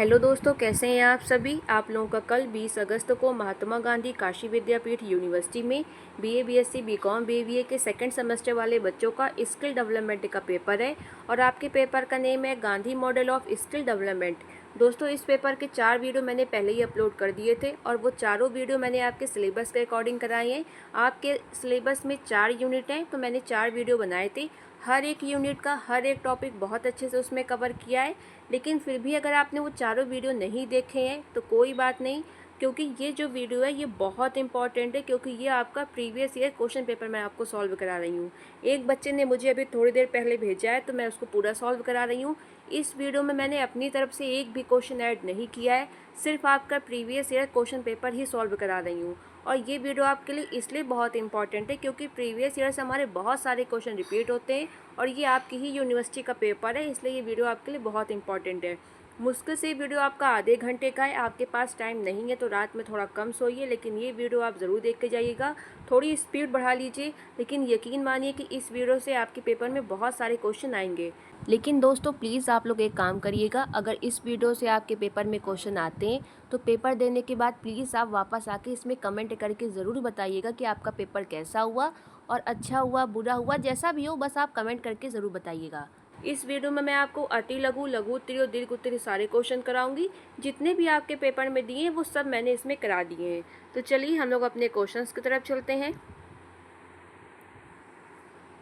Hello दोस्तों, कैसे हैं आप सभी। आप लोगों का कल 20 अगस्त को महात्मा गांधी काशी विद्यापीठ यूनिवर्सिटी में बीए, बीएससी, बीकॉम, बीबीए के सेकंड सेमेस्टर वाले बच्चों का स्किल डेवलपमेंट का पेपर है और आपके पेपर का नेम है Gandhi model of skill development. दोस्तों, इस पेपर के 4 वीडियो मैंने पहले ही अपलोड कर दिए थे और वो चारों वीडियो मैंने आपके सिलेबस के अकॉर्डिंग कराए हैं। आपके सिलेबस में 4 यूनिट हैं तो मैंने 4 वीडियो बनाए थे। हर एक यूनिट का हर एक टॉपिक बहुत अच्छे से उसमें कवर किया है। लेकिन फिर भी अगर आपने वो चारों वीडियो नहीं देखे हैं तो कोई बात नहीं, क्योंकि ये जो वीडियो है ये बहुत इंपॉर्टेंट है, क्योंकि ये आपका प्रीवियस ईयर क्वेश्चन पेपर मैं आपको सॉल्व करा रही हूँ। एक बच्चे ने मुझे अभी थोड़ी देर पहले भेजा है तो मैं उसको पूरा सॉल्व करा रही हूँ। इस वीडियो में मैंने अपनी तरफ से एक भी क्वेश्चन ऐड नहीं किया है, सिर्फ आपका प्रीवियस ईयर क्वेश्चन पेपर ही सॉल्व करा रही हूँ। और ये वीडियो आपके लिए इसलिए बहुत इंपॉर्टेंट है क्योंकि प्रीवियस ईयर से हमारे बहुत सारे क्वेश्चन रिपीट होते हैं और ये आपकी ही यूनिवर्सिटी का पेपर है, इसलिए ये वीडियो आपके लिए बहुत इंपॉर्टेंट है। मुश्किल से वीडियो आपका आधे घंटे का है, आपके पास टाइम नहीं है तो रात में थोड़ा कम सोइए, लेकिन ये वीडियो आप ज़रूर देख के जाइएगा। थोड़ी स्पीड बढ़ा लीजिए, लेकिन यकीन मानिए कि इस वीडियो से आपके पेपर में बहुत सारे क्वेश्चन आएंगे। लेकिन दोस्तों, प्लीज़ आप लोग एक काम करिएगा, अगर इस वीडियो से आपके पेपर में क्वेश्चन आते हैं तो पेपर देने के बाद प्लीज़ आप वापस आके इसमें कमेंट करके ज़रूर बताइएगा कि आपका पेपर कैसा हुआ, और अच्छा हुआ, बुरा हुआ, जैसा भी हो बस आप कमेंट करके ज़रूर बताइएगा। इस वीडियो में मैं आपको अति लघु, लघु उत्तरी और दीर्घ उत्तरी सारे क्वेश्चन कराऊंगी। जितने भी आपके पेपर में दिए हैं वो सब मैंने इसमें करा दिए हैं। तो चलिए हम लोग अपने क्वेश्चंस की तरफ चलते हैं।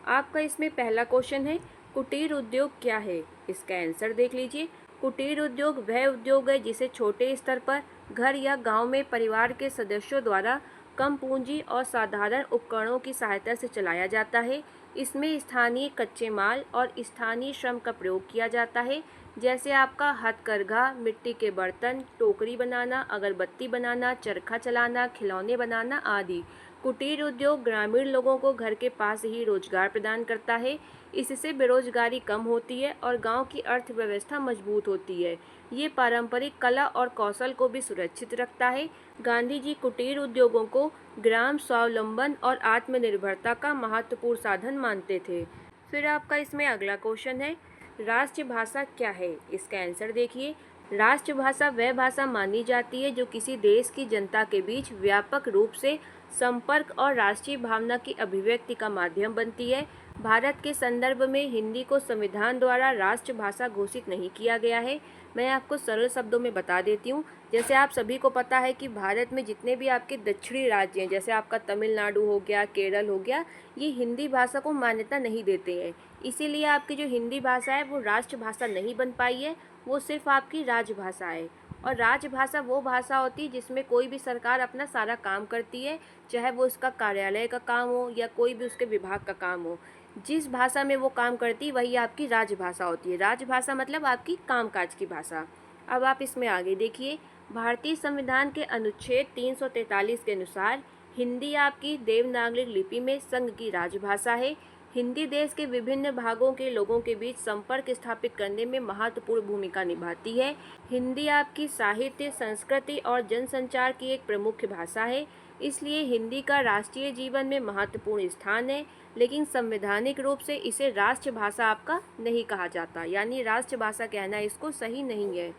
आपका इसमें पहला क्वेश्चन है, कुटीर उद्योग क्या है। इसका आंसर देख लीजिए। कुटीर उद्योग वह उद्योग है जिसे छोटे स्तर पर घर या गांव में परिवार के सदस्यों द्वारा कम पूंजी और साधारण उपकरणों की सहायता से चलाया जाता है। इसमें स्थानीय कच्चे माल और स्थानीय श्रम का प्रयोग किया जाता है, जैसे आपका हथकरघा, मिट्टी के बर्तन, टोकरी बनाना, अगरबत्ती बनाना, चरखा चलाना, खिलौने बनाना आदि। कुटीर उद्योग ग्रामीण लोगों को घर के पास ही रोजगार प्रदान करता है। इससे बेरोजगारी कम होती है और गांव की अर्थव्यवस्था मजबूत होती है। ये पारंपरिक कला और कौशल को भी सुरक्षित रखता है। गांधी जी कुटीर उद्योगों को ग्राम स्वावलंबन और आत्मनिर्भरता का महत्वपूर्ण साधन मानते थे। फिर आपका इसमें अगला क्वेश्चन है, राष्ट्रभाषा क्या है। इसका आंसर देखिए। राष्ट्रभाषा वह भाषा मानी जाती है जो किसी देश की जनता के बीच व्यापक रूप से संपर्क और राष्ट्रीय भावना की अभिव्यक्ति का माध्यम बनती है। भारत के संदर्भ में हिंदी को संविधान द्वारा राष्ट्रभाषा घोषित नहीं किया गया है। मैं आपको सरल शब्दों में बता देती हूँ। जैसे आप सभी को पता है कि भारत में जितने भी आपके दक्षिणी राज्य हैं, जैसे आपका तमिलनाडु हो गया, केरल हो गया, ये हिंदी भाषा को मान्यता नहीं देते हैं। इसीलिए आपकी जो हिंदी भाषा है वो राष्ट्रभाषा नहीं बन पाई है, वो सिर्फ आपकी राजभाषा है। और राजभाषा वो भाषा होती है जिसमें कोई भी सरकार अपना सारा काम करती है, चाहे वो उसका कार्यालय का काम हो या कोई भी उसके विभाग का काम हो। जिस भाषा में वो काम करती है वही आपकी राजभाषा होती है। राजभाषा मतलब आपकी कामकाज की भाषा। अब आप इसमें आगे देखिए। भारतीय संविधान के अनुच्छेद 343 के अनुसार हिंदी आपकी देवनागरी लिपि में संघ की राजभाषा है। हिंदी देश के विभिन्न भागों के लोगों के बीच संपर्क स्थापित करने में महत्वपूर्ण भूमिका निभाती है। हिंदी आपकी साहित्य, संस्कृति और जनसंचार की एक प्रमुख भाषा है, इसलिए हिंदी का राष्ट्रीय जीवन में महत्वपूर्ण स्थान है। लेकिन संवैधानिक रूप से इसे राष्ट्रभाषा आपका नहीं कहा जाता, यानी राष्ट्रभाषा कहना इसको सही नहीं है।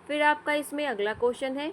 फिर आपका इसमें अगला क्वेश्चन है,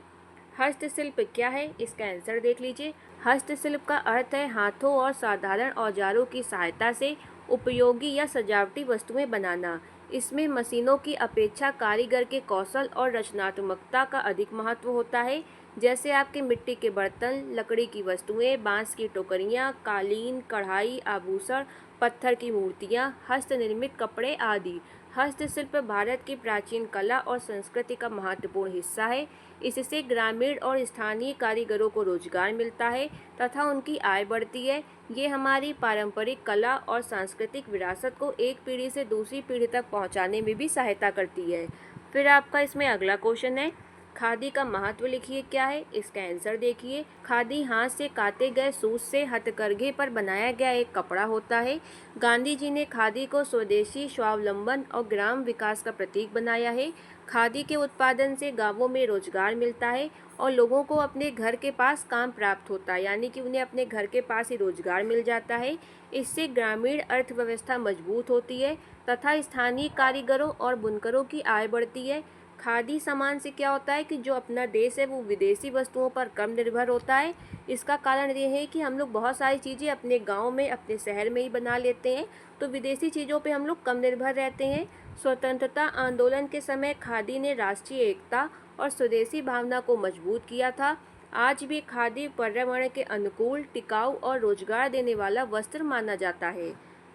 हस्तशिल्प क्या है। इसका आंसर देख लीजिए। हस्तशिल्प का अर्थ है हाथों और साधारण औजारों की सहायता से उपयोगी या सजावटी वस्तुएं बनाना। इसमें मशीनों की अपेक्षा कारीगर के कौशल और रचनात्मकता का अधिक महत्व होता है। जैसे आपके मिट्टी के बर्तन, लकड़ी की वस्तुएं, बांस की टोकरियां, कालीन, कढ़ाई, आभूषण, पत्थर की मूर्तियां, हस्त निर्मित कपड़े आदि। हस्तशिल्प भारत की प्राचीन कला और संस्कृति का महत्वपूर्ण हिस्सा है। इससे ग्रामीण और स्थानीय कारीगरों को रोजगार मिलता है तथा उनकी आय बढ़ती है। ये हमारी पारंपरिक कला और सांस्कृतिक विरासत को एक पीढ़ी से दूसरी पीढ़ी तक पहुंचाने में भी सहायता करती है। फिर आपका इसमें अगला क्वेश्चन है, खादी का महत्व लिखिए क्या है। इसका आंसर देखिए। खादी हाथ से काते गए सूत से हथकरघे पर बनाया गया एक कपड़ा होता है। गांधी जी ने खादी को स्वदेशी, स्वावलंबन और ग्राम विकास का प्रतीक बनाया है। खादी के उत्पादन से गांवों में रोजगार मिलता है और लोगों को अपने घर के पास काम प्राप्त होता है, यानी कि उन्हें अपने घर के पास ही रोजगार मिल जाता है। इससे ग्रामीण अर्थव्यवस्था मजबूत होती है तथा स्थानीय कारीगरों और बुनकरों की आय बढ़ती है। खादी सामान से क्या होता है कि जो अपना देश है वो विदेशी वस्तुओं पर कम निर्भर होता है। इसका कारण ये है कि हम लोग बहुत सारी चीज़ें अपने गांव में, अपने शहर में ही बना लेते हैं, तो विदेशी चीज़ों पे हम लोग कम निर्भर रहते हैं। स्वतंत्रता आंदोलन के समय खादी ने राष्ट्रीय एकता और स्वदेशी भावना को मजबूत किया था। आज भी खादी पर्यावरण के अनुकूल, टिकाऊ और रोजगार देने वाला वस्त्र माना जाता है।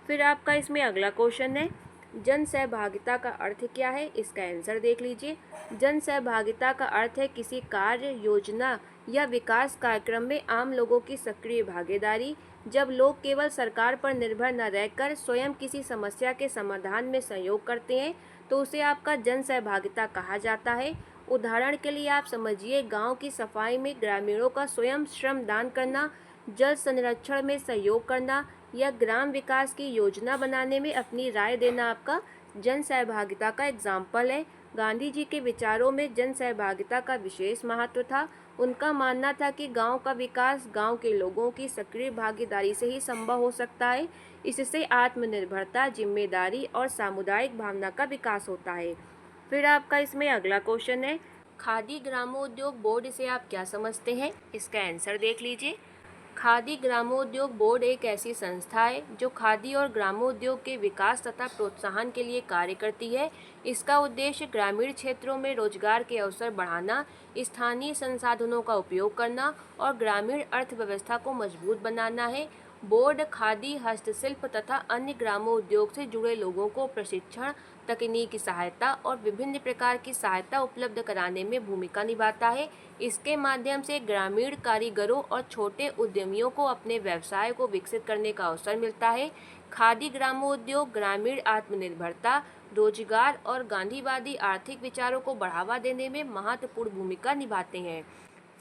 फिर आपका इसमें अगला क्वेश्चन है, जन सहभागिता का अर्थ क्या है? इसका आंसर देख लीजिए। जन सहभागिता का अर्थ है किसी कार्य, योजना या विकास कार्यक्रम में आम लोगों की सक्रिय भागीदारी। जब लोग केवल सरकार पर निर्भर न रहकर स्वयं किसी समस्या के समाधान में सहयोग करते हैं तो उसे आपका जन सहभागिता कहा जाता है। उदाहरण के लिए आप समझिए, गांव की सफाई में ग्रामीणों का स्वयं श्रम दान करना, जल संरक्षण में सहयोग करना या ग्राम विकास की योजना बनाने में अपनी राय देना आपका जन सहभागिता का एग्जाम्पल है। गांधी जी के विचारों में जन सहभागिता का विशेष महत्व था। उनका मानना था कि गांव का विकास गांव के लोगों की सक्रिय भागीदारी से ही संभव हो सकता है। इससे आत्मनिर्भरता, जिम्मेदारी और सामुदायिक भावना का विकास होता है। फिर आपका इसमें अगला क्वेश्चन है, खादी ग्रामोद्योग बोर्ड से आप क्या समझते हैं? इसका आंसर देख लीजिए। खादी ग्रामोद्योग बोर्ड एक ऐसी संस्था है जो खादी और ग्रामोद्योग के विकास तथा प्रोत्साहन के लिए कार्य करती है। इसका उद्देश्य ग्रामीण क्षेत्रों में रोजगार के अवसर बढ़ाना, स्थानीय संसाधनों का उपयोग करना और ग्रामीण अर्थव्यवस्था को मजबूत बनाना है। बोर्ड खादी, हस्तशिल्प तथा अन्य ग्रामोद्योग से जुड़े लोगों को प्रशिक्षण, तकनीकी सहायता और विभिन्न प्रकार की सहायता उपलब्ध कराने में भूमिका निभाता है। इसके माध्यम से ग्रामीण कारीगरों और छोटे उद्यमियों को अपने व्यवसाय को विकसित करने का अवसर मिलता है। खादी ग्रामोद्योग ग्रामीण आत्मनिर्भरता, रोजगार और गांधीवादी आर्थिक विचारों को बढ़ावा देने में महत्वपूर्ण भूमिका निभाते हैं।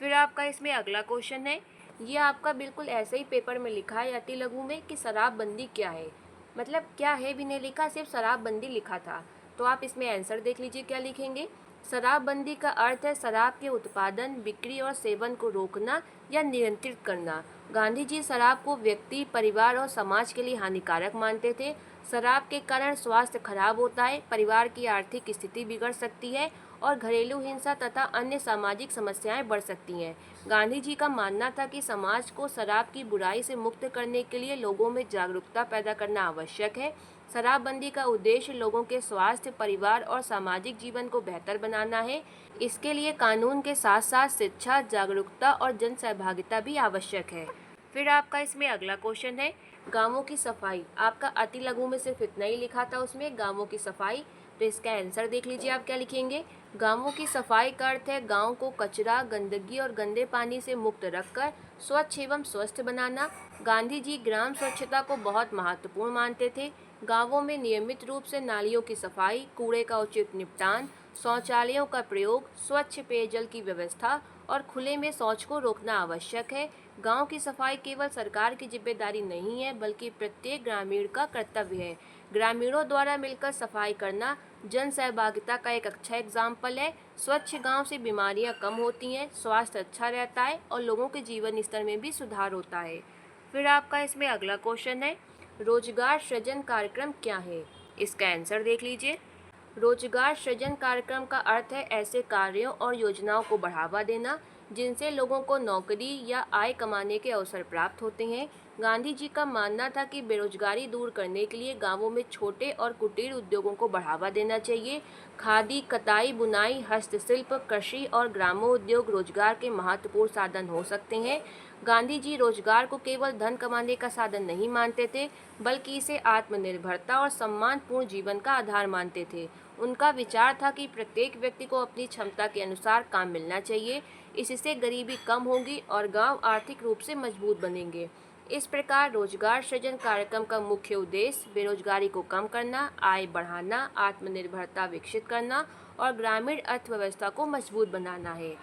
फिर आपका इसमें अगला क्वेश्चन है, ये आपका बिल्कुल ऐसे ही पेपर में लिखा है अति लघु में कि शराबबंदी क्या है। मतलब क्या है भी नहीं लिखा, सिर्फ शराबबंदी लिखा था। तो आप इसमें आंसर देख लीजिए क्या लिखेंगे। शराबबंदी का अर्थ है शराब के उत्पादन, बिक्री और सेवन को रोकना या नियंत्रित करना। गांधी जी शराब को व्यक्ति, परिवार और समाज के लिए हानिकारक मानते थे। शराब के कारण स्वास्थ्य खराब होता है, परिवार की आर्थिक स्थिति बिगड़ सकती है और घरेलू हिंसा तथा अन्य सामाजिक समस्याएं बढ़ सकती हैं। गांधी जी का मानना था कि समाज को शराब की बुराई से मुक्त करने के लिए लोगों में जागरूकता पैदा करना आवश्यक है। शराबबंदी का उद्देश्य लोगों के स्वास्थ्य, परिवार और सामाजिक जीवन को बेहतर बनाना है। इसके लिए कानून के साथ साथ शिक्षा, जागरूकता और जन सहभागिता भी आवश्यक है। फिर आपका इसमें अगला क्वेश्चन है, गांवों की सफाई। आपका अति लघु में सिर्फ इतना ही लिखा था उसमें, गांवों की सफाई। तो इसका आंसर देख लीजिए आप क्या लिखेंगे। गांवों की सफाई का अर्थ है गांव को कचरा, गंदगी और गंदे पानी से मुक्त रखकर स्वच्छ एवं स्वस्थ बनाना। गांधी जी ग्राम स्वच्छता को बहुत महत्वपूर्ण मानते थे। गांवों में नियमित रूप से नालियों की सफाई, कूड़े का उचित निपटान, शौचालयों का प्रयोग, स्वच्छ पेयजल की व्यवस्था और खुले में शौच को रोकना आवश्यक है। गांव की सफाई केवल सरकार की जिम्मेदारी नहीं है बल्कि प्रत्येक ग्रामीण का कर्तव्य है। ग्रामीणों द्वारा मिलकर सफाई करना जन सहभागिता का एक अच्छा एग्जाम्पल है। स्वच्छ गांव से बीमारियां कम होती हैं, स्वास्थ्य अच्छा रहता है और लोगों के जीवन स्तर में भी सुधार होता है। फिर आपका इसमें अगला क्वेश्चन है, रोजगार सृजन कार्यक्रम क्या है? इसका आंसर देख लीजिए। रोजगार सृजन कार्यक्रम का अर्थ है ऐसे कार्यों और योजनाओं को बढ़ावा देना जिनसे लोगों को नौकरी या आय कमाने के अवसर प्राप्त होते हैं। गांधी जी का मानना था कि बेरोजगारी दूर करने के लिए गांवों में छोटे और कुटीर उद्योगों को बढ़ावा देना चाहिए। खादी, कताई, बुनाई, हस्तशिल्प, कृषि और ग्रामोद्योग रोजगार के महत्वपूर्ण साधन हो सकते हैं। गांधी जी रोजगार को केवल धन कमाने का साधन नहीं मानते थे बल्कि इसे आत्मनिर्भरता और सम्मानपूर्ण जीवन का आधार मानते थे। उनका विचार था कि प्रत्येक व्यक्ति को अपनी क्षमता के अनुसार काम मिलना चाहिए। इससे गरीबी कम होगी और गांव आर्थिक रूप से मजबूत बनेंगे। इस प्रकार रोजगार सृजन कार्यक्रम का मुख्य उद्देश्य बेरोजगारी को कम करना, आय बढ़ाना, आत्मनिर्भरता विकसित करना और ग्रामीण अर्थव्यवस्था को मजबूत बनाना है।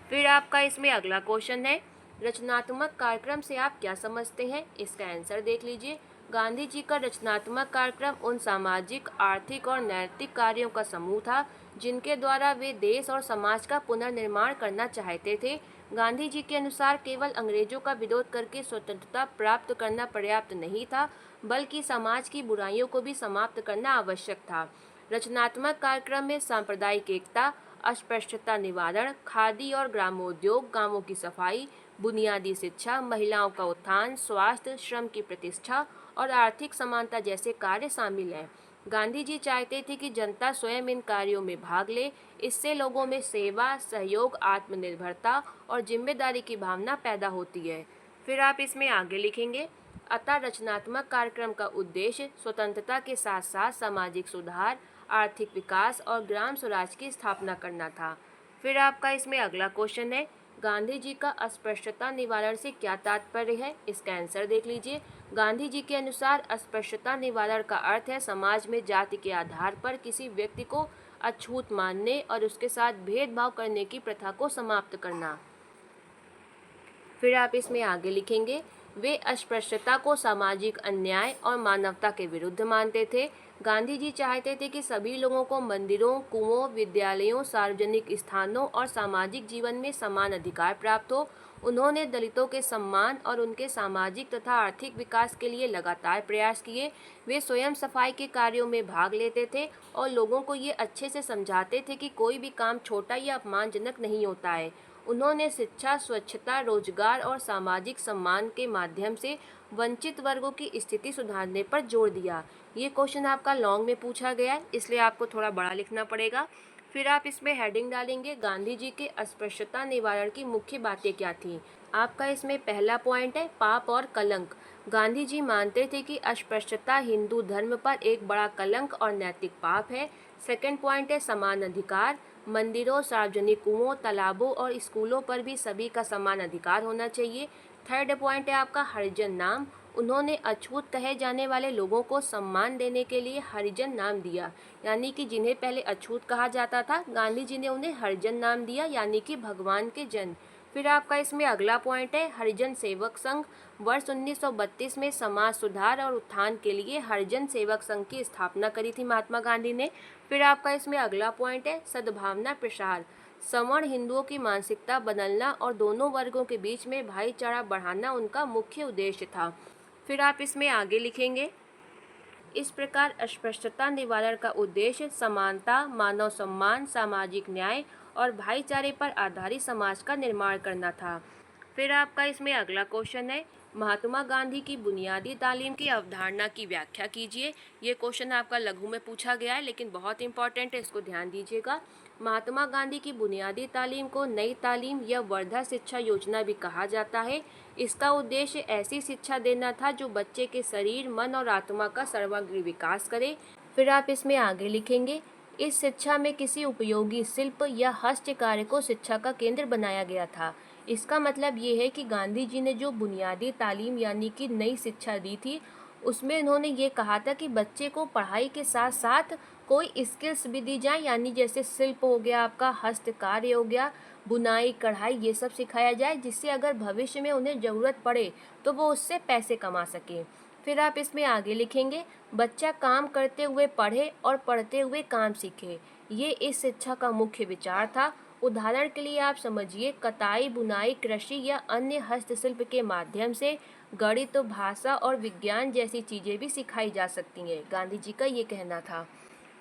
फिर आपका इसमें अगला क्वेश्चन है, रचनात्मक कार्यक्रम से आप क्या समझते हैं? इसका आंसर देख लीजिए। गांधी जी का रचनात्मक कार्यक्रम उन सामाजिक, आर्थिक और नैतिक कार्यों का समूह था जिनके द्वारा वे देश और समाज का पुनर्निर्माण करना चाहते थे। गांधी जी के अनुसार केवल अंग्रेजों का विरोध करके स्वतंत्रता प्राप्त करना पर्याप्त नहीं था बल्कि समाज की बुराइयों को भी समाप्त करना आवश्यक था। रचनात्मक कार्यक्रम में सांप्रदायिक एकता, अस्पृश्यता निवारण, खादी और ग्रामोद्योग, गांवों की सफाई, बुनियादी शिक्षा, महिलाओं का उत्थान, स्वास्थ्य, श्रम की प्रतिष्ठा और आर्थिक समानता जैसे कार्य शामिल हैं। गांधी जी चाहते थे कि जनता स्वयं इन कार्यों में भाग ले। इससे लोगों में सेवा, सहयोग, आत्मनिर्भरता और जिम्मेदारी की भावना पैदा होती है। फिर आप इसमें आगे लिखेंगे, अतः रचनात्मक कार्यक्रम का उद्देश्य स्वतंत्रता के साथ साथ सामाजिक सुधार, आर्थिक विकास और ग्राम स्वराज की स्थापना करना था। फिर आपका इसमें अगला क्वेश्चन है, गांधी जी का अस्पृश्यता निवारण से क्या तात्पर्य है? इसका आंसर देख लीजिए। गांधी जी के अनुसार अस्पृश्यता निवारण का अर्थ है समाज में जाति के आधार पर किसी व्यक्ति को अछूत मानने और उसके साथ भेदभाव करने की प्रथा को समाप्त करना। फिर आप इसमें आगे लिखेंगे, वे अस्पृश्यता को सामाजिक अन्याय और मानवता के विरुद्ध मानते थे। गांधी जी चाहते थे कि सभी लोगों को मंदिरों, कुओं, विद्यालयों, सार्वजनिक स्थानों और सामाजिक जीवन में समान अधिकार प्राप्त हो। उन्होंने दलितों के सम्मान और उनके सामाजिक तथा आर्थिक विकास के लिए लगातार प्रयास किए। वे स्वयं सफाई के कार्यों में भाग लेते थे और लोगों को ये अच्छे से समझाते थे कि कोई भी काम छोटा या अपमानजनक नहीं होता है। उन्होंने शिक्षा, स्वच्छता, रोजगार और सामाजिक सम्मान के माध्यम से वंचित वर्गों की स्थिति सुधारने पर जोर दिया। ये क्वेश्चन आपका लॉन्ग में पूछा गया है, इसलिए आपको थोड़ा बड़ा लिखना पड़ेगा। फिर आप इसमें हेडिंग डालेंगे, गांधी जी के अस्पृश्यता निवारण की मुख्य बातें क्या थीं। आपका इसमें पहला पॉइंट है पाप और कलंक। गांधी जी मानते थे कि अस्पृश्यता हिंदू धर्म पर एक बड़ा कलंक और नैतिक पाप है। सेकंड पॉइंट है समान अधिकार। मंदिरों, सार्वजनिक कुओं, तालाबों और स्कूलों पर भी सभी का समान अधिकार होना चाहिए। थर्ड पॉइंट है आपका हरिजन नाम। उन्होंने अछूत कहे जाने वाले लोगों को सम्मान देने के लिए हरिजन नाम दिया, यानी कि जिन्हें पहले अछूत कहा जाता था, गांधी जी ने उन्हें हरिजन नाम दिया, यानी कि भगवान के जन। फिर आपका इसमें अगला पॉइंट है हरिजन सेवक संघ। वर्ष 1932 में समाज सुधार और उत्थान के लिए हरिजन सेवक संघ की स्थापना करी थी महात्मा गांधी ने। फिर आपका इसमें अगला पॉइंट है सद्भावना प्रसार। सवर्ण हिंदुओं की मानसिकता बदलना और दोनों वर्गों के बीच में भाईचारा बढ़ाना उनका मुख्य उद्देश्य था। फिर आप इसमें आगे लिखेंगे, इस प्रकार अस्पृश्यता निवारण का उद्देश्य समानता, मानव सम्मान, सामाजिक न्याय और भाईचारे पर आधारित समाज का निर्माण करना था। फिर आपका इसमें अगला क्वेश्चन है महात्मा गांधी की बुनियादी तालीम की अवधारणा की व्याख्या कीजिए। ये क्वेश्चन आपका लघु में पूछा गया है, लेकिन बहुत इंपॉर्टेंट है, इसको ध्यान दीजिएगा। महात्मा गांधी की बुनियादी तालीम को नई तालीम या वर्धा शिक्षा योजना भी कहा जाता है। इसका उद्देश्य ऐसी शिक्षा देना था जो बच्चे के शरीर, मन और आत्मा का सर्वांगीण विकास करे। फिर आप इसमें आगे लिखेंगे, इस शिक्षा में किसी उपयोगी शिल्प या हस्तकार्य को शिक्षा का केंद्र बनाया गया था। इसका मतलब ये है कि गांधी जी ने जो बुनियादी तालीम यानी कि नई शिक्षा दी थी, उसमें उन्होंने ये कहा था कि बच्चे को पढ़ाई के साथ साथ कोई स्किल्स भी दी जाए, यानी जैसे शिल्प हो गया, आपका हस्तकार्य हो गया, बुनाई, कढ़ाई, ये सब सिखाया जाए, जिससे अगर भविष्य में उन्हें ज़रूरत पड़े तो वो उससे पैसे कमा सकें। फिर आप इसमें आगे लिखेंगे, बच्चा काम करते हुए पढ़े और पढ़ते हुए काम सीखे। ये इस शिक्षा का मुख्य विचार था। उदाहरण के लिए आप समझिए, कताई, बुनाई, कृषि या अन्य हस्तशिल्प के माध्यम से गणित, भाषा और विज्ञान जैसी चीज़ें भी सिखाई जा सकती हैं। गांधी जी का ये कहना था।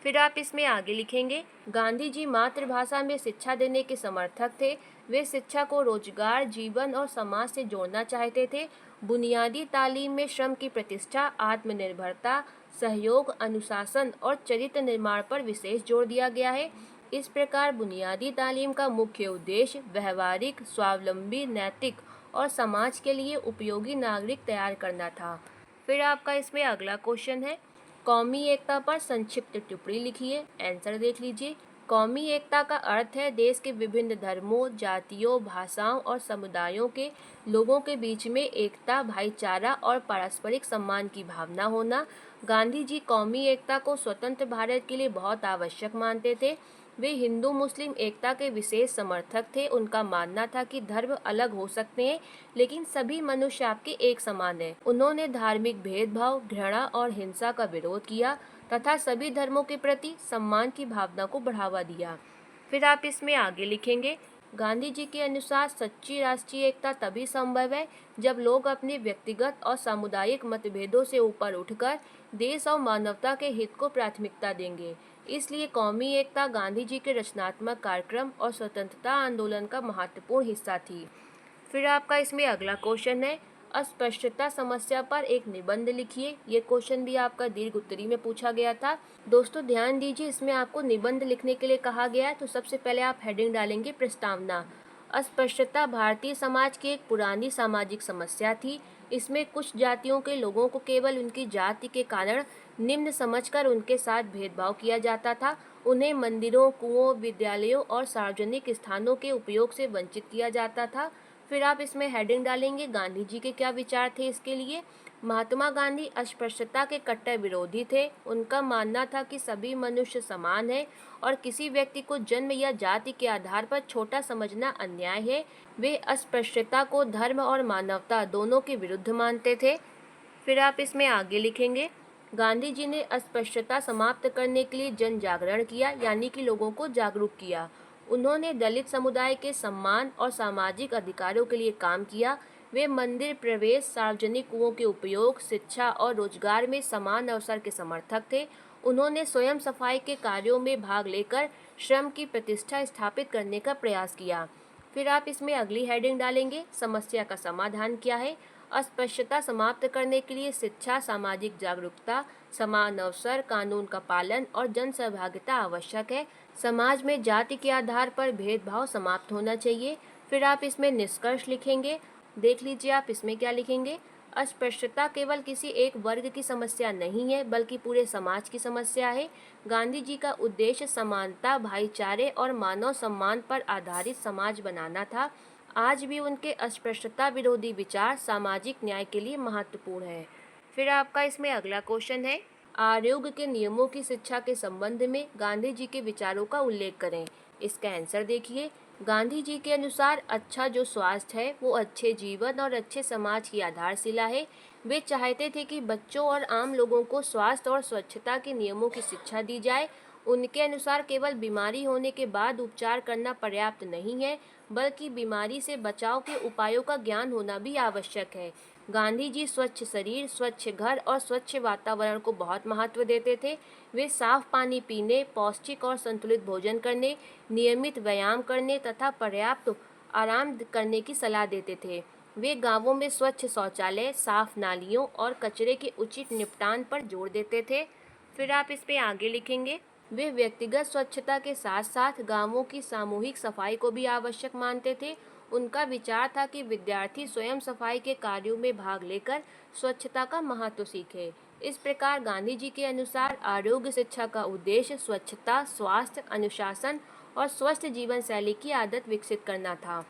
फिर आप इसमें आगे लिखेंगे, गांधी जी मातृभाषा में शिक्षा देने के समर्थक थे। वे शिक्षा को रोजगार, जीवन और समाज से जोड़ना चाहते थे। बुनियादी तालीम में श्रम की प्रतिष्ठा, आत्मनिर्भरता, सहयोग, अनुशासन और चरित्र निर्माण पर विशेष जोर दिया गया है। इस प्रकार बुनियादी तालीम का मुख्य उद्देश्य व्यवहारिक, स्वावलंबी, नैतिक और समाज के लिए उपयोगी नागरिक तैयार करना था। फिर आपका इसमें अगला क्वेश्चन है, कौमी एकता पर संक्षिप्त टिप्पणी लिखिए। आंसर देख लीजिए। कौमी एकता का अर्थ है देश के विभिन्न धर्मों, जातियों, भाषाओं और समुदायों के लोगों के बीच में एकता, भाईचारा और पारस्परिक सम्मान की भावना होना। गांधी जी कौमी एकता को स्वतंत्र भारत के लिए बहुत आवश्यक मानते थे। वे हिंदू मुस्लिम एकता के विशेष समर्थक थे। उनका मानना था कि धर्म अलग हो सकते हैं, लेकिन सभी मनुष्य आपके एक समान हैं। उन्होंने धार्मिक भेदभाव, घृणा और हिंसा का विरोध किया तथा सभी धर्मों के प्रति सम्मान की भावना को बढ़ावा दिया। फिर आप इसमें आगे लिखेंगे, गांधी जी के अनुसार सच्ची राष्ट्रीय एकता तभी संभव है जब लोग अपने व्यक्तिगत और सामुदायिक मतभेदों से ऊपर उठकर देश और मानवता के हित को प्राथमिकता देंगे। इसलिए कौमी एकता गांधी जी के रचनात्मक कार्यक्रम और स्वतंत्रता आंदोलन का महत्वपूर्ण हिस्सा थी। फिर आपका इसमें अगला क्वेश्चन है, अस्पष्टता समस्या पर एक निबंध लिखिए। ये क्वेश्चन भी आपका दीर्घ उत्तरी में पूछा गया था। दोस्तों ध्यान दीजिए, इसमें आपको निबंध लिखने के लिए कहा गया है, तो सबसे पहले आप हेडिंग डालेंगे प्रस्तावना। अस्पष्टता भारतीय समाज की एक पुरानी सामाजिक समस्या थी। इसमें कुछ जातियों के लोगों को केवल उनकी जाति के कारण निम्न समझकर उनके साथ भेदभाव किया जाता था। उन्हें मंदिरों, कुओं, विद्यालयों और सार्वजनिक स्थानों के उपयोग से वंचित किया जाता था। फिर आप इसमें हेडिंग डालेंगे गांधी जी के क्या विचार थे इसके लिए। महात्मा गांधी अस्पृश्यता के कट्टर विरोधी थे। उनका मानना था कि सभी मनुष्य समान हैं और किसी व्यक्ति को जन्म या जाति के आधार पर छोटा समझना अन्याय है। वे अस्पृश्यता को धर्म और मानवता दोनों के विरुद्ध मानते थे। फिर आप इसमें आगे लिखेंगे, गांधी जी ने अस्पृश्यता समाप्त करने के लिए जन जागरण किया, यानी कि लोगों को जागरूक किया। उन्होंने दलित समुदाय के सम्मान और सामाजिक अधिकारों के लिए काम किया। वे मंदिर प्रवेश, सार्वजनिक कुओं के उपयोग, शिक्षा और रोजगार में समान अवसर के समर्थक थे। उन्होंने स्वयं सफाई के कार्यों में भाग लेकर श्रम की प्रतिष्ठा स्थापित करने का प्रयास किया। फिर आप इसमें अगली हेडिंग डालेंगे, समस्या का समाधान क्या है। अस्पृश्यता समाप्त करने के लिए शिक्षा, सामाजिक जागरूकता, समान अवसर, कानून का पालन और जन सहभागिता आवश्यक है। समाज में जाति के आधार पर भेदभाव समाप्त होना चाहिए। फिर आप इसमें निष्कर्ष लिखेंगे। देख लीजिए आप इसमें क्या लिखेंगे, अस्पृश्यता केवल किसी एक वर्ग की समस्या नहीं है बल्कि पूरे समाज की समस्या है। गांधी जी का उद्देश्य समानता, भाईचारे और मानव सम्मान पर आधारित समाज बनाना था। आज भी उनके अस्पृश्यता विरोधी विचार सामाजिक न्याय के लिए महत्वपूर्ण है। फिर आपका इसमें अगला क्वेश्चन है, आरोग्य के नियमों की शिक्षा के संबंध में गांधी जी के विचारों का उल्लेख करें। इसका आंसर देखिए, गांधी जी के अनुसार अच्छा जो स्वास्थ्य है वो अच्छे जीवन और अच्छे समाज की आधारशिला है। वे चाहते थे कि बच्चों और आम लोगों को स्वास्थ्य और स्वच्छता के नियमों की शिक्षा दी जाए। उनके अनुसार केवल बीमारी होने के बाद उपचार करना पर्याप्त नहीं है, बल्कि बीमारी से बचाव के उपायों का ज्ञान होना भी आवश्यक है। गांधी जी स्वच्छ शरीर, स्वच्छ घर और स्वच्छ वातावरण को बहुत महत्व देते थे। वे साफ पानी पीने, पौष्टिक और संतुलित भोजन करने, नियमित व्यायाम करने तथा पर्याप्त आराम करने की सलाह देते थे। वे गांवों में स्वच्छ शौचालय, साफ नालियों और कचरे के उचित निपटान पर जोर देते थे। फिर आप इस पे आगे लिखेंगे, वे व्यक्तिगत स्वच्छता के साथ साथ गांवों की सामूहिक सफाई को भी आवश्यक मानते थे। उनका विचार था कि विद्यार्थी स्वयं सफाई के कार्यों में भाग लेकर स्वच्छता का महत्व सीखे। इस प्रकार गांधी जी के अनुसार आरोग्य शिक्षा का उद्देश्य स्वच्छता, स्वास्थ्य, अनुशासन और स्वस्थ जीवन शैली की आदत विकसित करना था।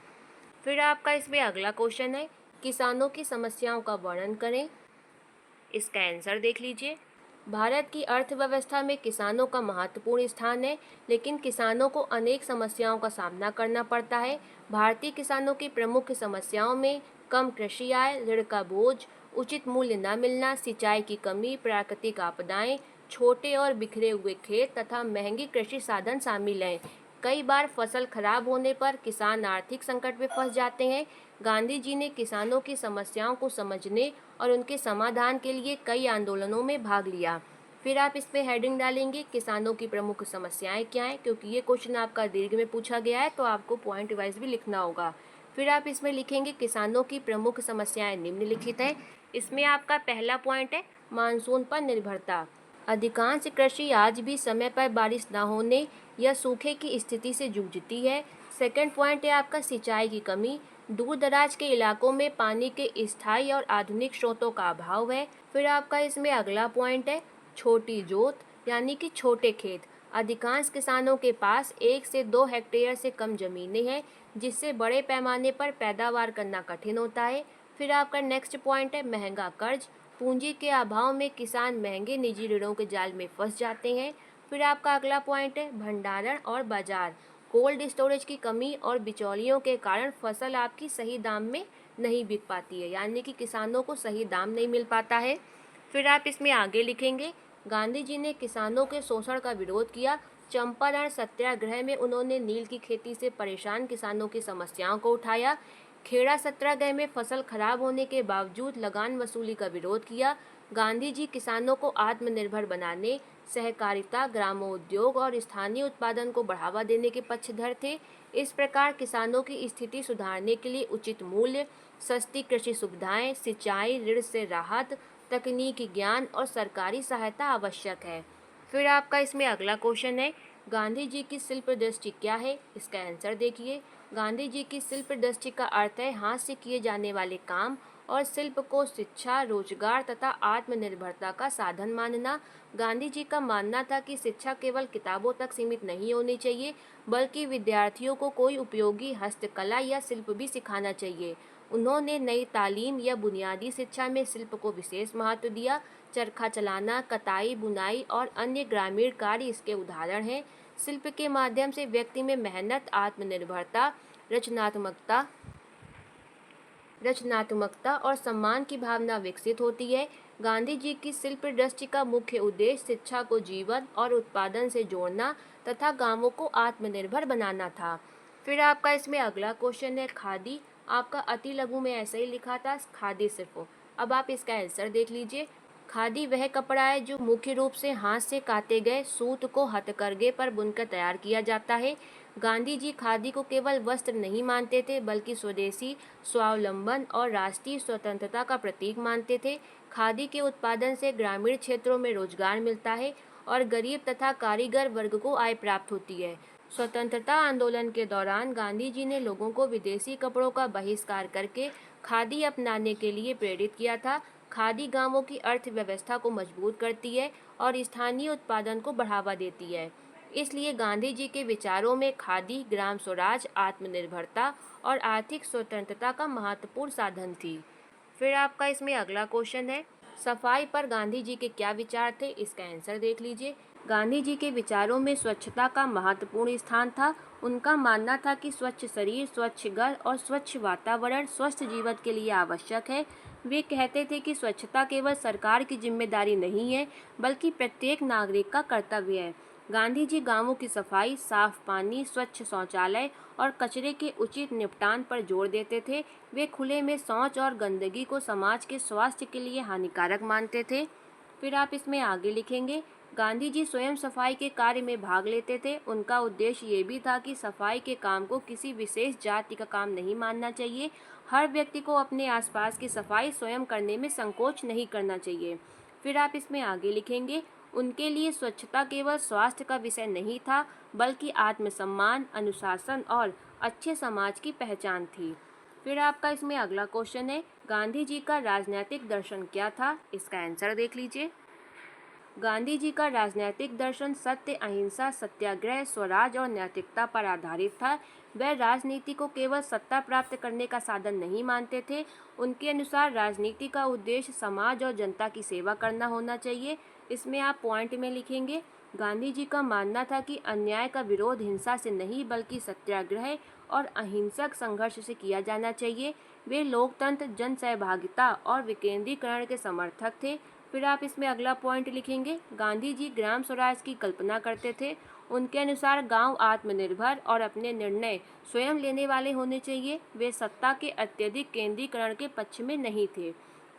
फिर आपका इसमें अगला क्वेश्चन है, किसानों की समस्याओं का वर्णन करें। इसका आंसर देख लीजिए, भारत की अर्थव्यवस्था में किसानों का महत्वपूर्ण स्थान है, लेकिन किसानों को अनेक समस्याओं का सामना करना पड़ता है। भारतीय किसानों की प्रमुख समस्याओं में कम कृषि आय, ऋण का बोझ, उचित मूल्य न मिलना, सिंचाई की कमी, प्राकृतिक आपदाएं, छोटे और बिखरे हुए खेत तथा महंगी कृषि साधन शामिल हैं। कई बार फसल खराब होने पर किसान आर्थिक संकट में फंस जाते हैं। गांधी जी ने किसानों की समस्याओं को समझने और उनके समाधान के लिए कई आंदोलनों में भाग लिया। फिर आप इस पे हेडिंग डालेंगे, किसानों की प्रमुख समस्याएं क्या हैं, क्योंकि ये क्वेश्चन आपका दीर्घ में पूछा गया है तो आपको पॉइंट वाइज भी लिखना होगा। फिर आप इसमें लिखेंगे, किसानों की प्रमुख समस्याएं निम्नलिखित हैं। इसमें आपका पहला पॉइंट है मानसून पर निर्भरता। अधिकांश कृषि आज भी समय पर बारिश न होने या सूखे की स्थिति से जूझती है। सेकंड पॉइंट है आपका सिंचाई की कमी। दूर दराज के इलाकों में पानी के स्थायी और आधुनिक स्रोतों का अभाव है। फिर आपका इसमें अगला पॉइंट है छोटी जोत, यानी कि छोटे खेत। अधिकांश किसानों के पास 1 से 2 हेक्टेयर से कम जमीनें हैं, जिससे बड़े पैमाने पर पैदावार करना कठिन होता है। फिर आपका नेक्स्ट पॉइंट है महंगा कर्ज। पूंजी के अभाव में किसान महंगे निजी ऋणों के जाल में फंस जाते हैं। फिर आपका अगला पॉइंट है भंडारण और बाजार। कोल्ड स्टोरेज की कमी और बिचौलियों के कारण फसल आपकी सही दाम में नहीं बिक पाती है, यानी कि किसानों को सही दाम नहीं मिल पाता है। फिर आप इसमें आगे लिखेंगे, गांधी जी ने किसानों के शोषण का विरोध किया, चंपारण सत्याग्रह में उन्होंने नील की खेती से परेशान किसानों की समस्याओं को उठाया। खेड़ा सत्याग्रह में फसल खराब होने के बावजूद लगान वसूली का विरोध किया। गांधी जी किसानों को आत्मनिर्भर बनाने, सहकारिता, ग्रामोद्योग और स्थानीय उत्पादन को बढ़ावा देने के पक्षधर थे। इस प्रकार किसानों की स्थिति सुधारने के लिए उचित मूल्य, सस्ती कृषि सुविधाएं, सिंचाई, ऋण से राहत, तकनीकी ज्ञान और सरकारी सहायता आवश्यक है। फिर आपका इसमें अगला क्वेश्चन है, गांधी जी की शिल्प दृष्टि क्या है? इसका आंसर देखिए। गांधी जी की शिल्प दृष्टि का अर्थ है हाथ से किए जाने वाले काम और शिल्प को शिक्षा, रोजगार तथा आत्मनिर्भरता का साधन मानना। गांधी जी का मानना था कि शिक्षा केवल किताबों तक सीमित नहीं होनी चाहिए, बल्कि विद्यार्थियों को कोई उपयोगी हस्तकला या शिल्प भी सिखाना चाहिए। उन्होंने नई तालीम या बुनियादी शिक्षा में शिल्प को विशेष महत्व दिया। चरखा चलाना, कताई, बुनाई और अन्य ग्रामीण कार्य इसके उदाहरण हैं। शिल्प के माध्यम से व्यक्ति में मेहनत, आत्मनिर्भरता, रचनात्मकता रचनात्मकता और सम्मान की भावना विकसित होती है। गांधी जी की शिल्प दृष्टि का मुख्य उद्देश्य शिक्षा को जीवन और उत्पादन से जोड़ना तथा गांवों को आत्मनिर्भर बनाना था। फिर आपका इसमें अगला क्वेश्चन है, खादी। आपका अति लघु में ऐसे ही लिखा था, खादी सिर्फ। अब आप इसका आंसर देख लीजिए। खादी वह कपड़ा है जो मुख्य रूप से हाथ से काते गए सूत को हथकरघे पर बुनकर तैयार किया जाता है। गांधी जी खादी को केवल वस्त्र नहीं मानते थे, बल्कि स्वदेशी, स्वावलंबन और राष्ट्रीय स्वतंत्रता का प्रतीक मानते थे। खादी के उत्पादन से ग्रामीण क्षेत्रों में रोजगार मिलता है और गरीब तथा कारीगर वर्ग को आय प्राप्त होती है। स्वतंत्रता आंदोलन के दौरान गांधी जी ने लोगों को विदेशी कपड़ों का बहिष्कार करके खादी अपनाने के लिए प्रेरित किया था। खादी गांवों की अर्थव्यवस्था को मजबूत करती है और स्थानीय उत्पादन को बढ़ावा देती है। इसलिए गांधी जी के विचारों में खादी ग्राम स्वराज, आत्मनिर्भरता और आर्थिक स्वतंत्रता का महत्वपूर्ण साधन थी। फिर आपका इसमें अगला क्वेश्चन है, सफाई पर गांधी जी के क्या विचार थे? इसका आंसर देख लीजिए। गांधी जी के विचारों में स्वच्छता का महत्वपूर्ण स्थान था। उनका मानना था कि स्वच्छ शरीर, स्वच्छ घर और स्वच्छ वातावरण स्वस्थ जीवन के लिए आवश्यक है। वे कहते थे कि स्वच्छता केवल सरकार की जिम्मेदारी नहीं है, बल्कि प्रत्येक नागरिक का कर्तव्य है। गांधी जी गांवों की सफाई, साफ पानी, स्वच्छ शौचालय और कचरे के उचित निपटान पर जोर देते थे। वे खुले में शौच और गंदगी को समाज के स्वास्थ्य के लिए हानिकारक मानते थे। फिर आप इसमें आगे लिखेंगे, गांधी जी स्वयं सफाई के कार्य में भाग लेते थे। उनका उद्देश्य ये भी था कि सफाई के काम को किसी विशेष जाति का काम नहीं मानना चाहिए। हर व्यक्ति को अपने आसपास की सफाई स्वयं करने में संकोच नहीं करना चाहिए। फिर आप इसमें आगे लिखेंगे, उनके लिए स्वच्छता केवल स्वास्थ्य का विषय नहीं था, बल्कि आत्मसम्मान, अनुशासन और अच्छे समाज की पहचान थी। फिर आपका इसमें अगला क्वेश्चन है, गांधी जी का राजनीतिक दर्शन क्या था? इसका आंसर देख लीजिए। गांधी जी का राजनीतिक दर्शन सत्य, अहिंसा, सत्याग्रह, स्वराज और नैतिकता पर आधारित था। वह राजनीति को केवल सत्ता प्राप्त करने का साधन नहीं मानते थे। उनके अनुसार राजनीति का उद्देश्य समाज और जनता की सेवा करना होना चाहिए। इसमें आप पॉइंट में लिखेंगे, गांधी जी का मानना था कि अन्याय का विरोध हिंसा से नहीं, बल्कि सत्याग्रह और अहिंसक संघर्ष से किया जाना चाहिए। वे लोकतंत्र, जन सहभागिता और विकेंद्रीकरण के समर्थक थे। फिर आप इसमें अगला पॉइंट लिखेंगे, गांधी जी ग्राम स्वराज की कल्पना करते थे। उनके अनुसार गांव आत्मनिर्भर और अपने निर्णय स्वयं लेने वाले होने चाहिए। वे सत्ता के अत्यधिक केंद्रीकरण के पक्ष में नहीं थे।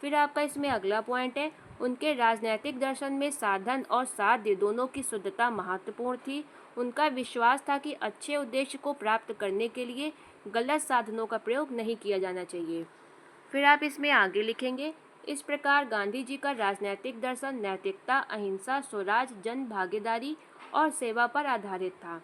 फिर आपका इसमें अगला पॉइंट है, उनके राजनीतिक दर्शन में साधन और साध्य दोनों की शुद्धता महत्वपूर्ण थी। उनका विश्वास था कि अच्छे उद्देश्य को प्राप्त करने के लिए गलत साधनों का प्रयोग नहीं किया जाना चाहिए। फिर आप इसमें आगे लिखेंगे, इस प्रकार गांधी जी का राजनीतिक दर्शन नैतिकता, अहिंसा, स्वराज, जन भागीदारी और सेवा पर आधारित था।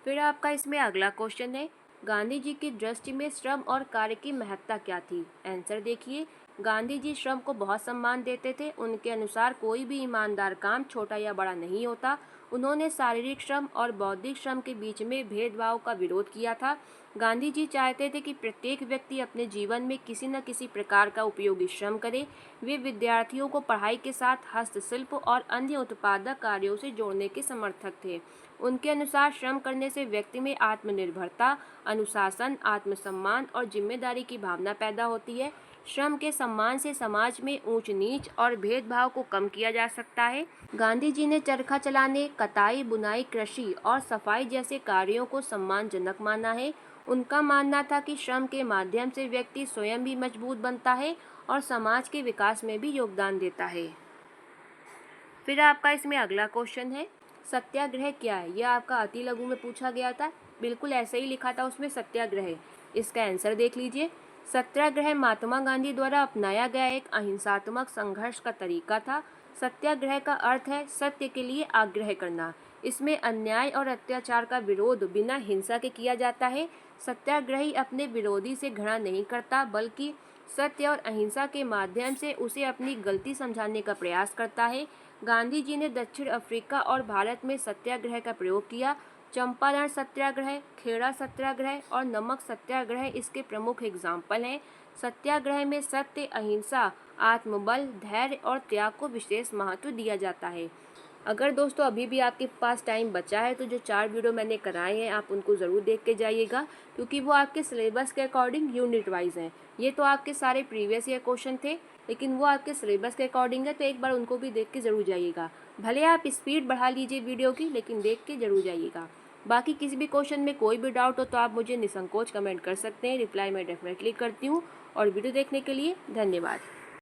फिर आपका इसमें अगला क्वेश्चन है, गांधी जी की दृष्टि में श्रम और कार्य की महत्ता क्या थी? आंसर देखिए। गांधी जी श्रम को बहुत सम्मान देते थे। उनके अनुसार कोई भी ईमानदार काम छोटा या बड़ा नहीं होता। उन्होंने शारीरिक श्रम और बौद्धिक श्रम के बीच में भेदभाव का विरोध किया था। गांधी जी चाहते थे कि प्रत्येक व्यक्ति अपने जीवन में किसी न किसी प्रकार का उपयोगी श्रम करे। वे विद्यार्थियों को पढ़ाई के साथ हस्तशिल्प और अन्य उत्पादक कार्यों से जोड़ने के समर्थक थे। उनके अनुसार श्रम करने से व्यक्ति में आत्मनिर्भरता, अनुशासन, आत्मसम्मान और जिम्मेदारी की भावना पैदा होती है। श्रम के सम्मान से समाज में ऊंच नीच और भेदभाव को कम किया जा सकता है। गांधी जी ने चरखा चलाने, कताई, बुनाई, कृषि और सफाई जैसे कार्यों को सम्मानजनक माना है। उनका मानना था कि श्रम के माध्यम से व्यक्ति स्वयं भी मजबूत बनता है और समाज के विकास में भी योगदान देता है। फिर आपका इसमें अगला क्वेश्चन है, सत्याग्रह क्या है? यह आपका अति लघु में पूछा गया था, बिल्कुल ऐसे ही लिखा था उसमें, सत्याग्रह। इसका आंसर देख लीजिए। सत्याग्रह महात्मा गांधी द्वारा अपनाया गया एक अहिंसात्मक संघर्ष का तरीका था। सत्याग्रह का अर्थ है सत्य के लिए आग्रह करना। इसमें अन्याय और अत्याचार का विरोध बिना हिंसा के किया जाता है। सत्याग्रही अपने विरोधी से घृणा नहीं करता, बल्कि सत्य और अहिंसा के माध्यम से उसे अपनी गलती समझाने का प्रयास करता है। गांधी जी ने दक्षिण अफ्रीका और भारत में सत्याग्रह का प्रयोग किया। चंपारण सत्याग्रह, खेड़ा सत्याग्रह और नमक सत्याग्रह इसके प्रमुख एग्जाम्पल हैं। सत्याग्रह में सत्य, अहिंसा, आत्मबल, धैर्य और त्याग को विशेष महत्व दिया जाता है। अगर दोस्तों अभी भी आपके पास टाइम बचा है तो जो 4 वीडियो मैंने कराए हैं आप उनको ज़रूर देख के जाइएगा, क्योंकि वो आपके सिलेबस के अकॉर्डिंग यूनिट वाइज हैं। ये तो आपके सारे प्रीवियस ईयर क्वेश्चन थे, लेकिन वो आपके सिलेबस के अकॉर्डिंग है, तो एक बार उनको भी देख के ज़रूर जाइएगा। भले आप स्पीड बढ़ा लीजिए वीडियो की, लेकिन देख के ज़रूर जाइएगा। बाकी किसी भी क्वेश्चन में कोई भी डाउट हो तो आप मुझे निसंकोच कमेंट कर सकते हैं, रिप्लाई मैं डेफिनेटली करती हूँ। और वीडियो देखने के लिए धन्यवाद।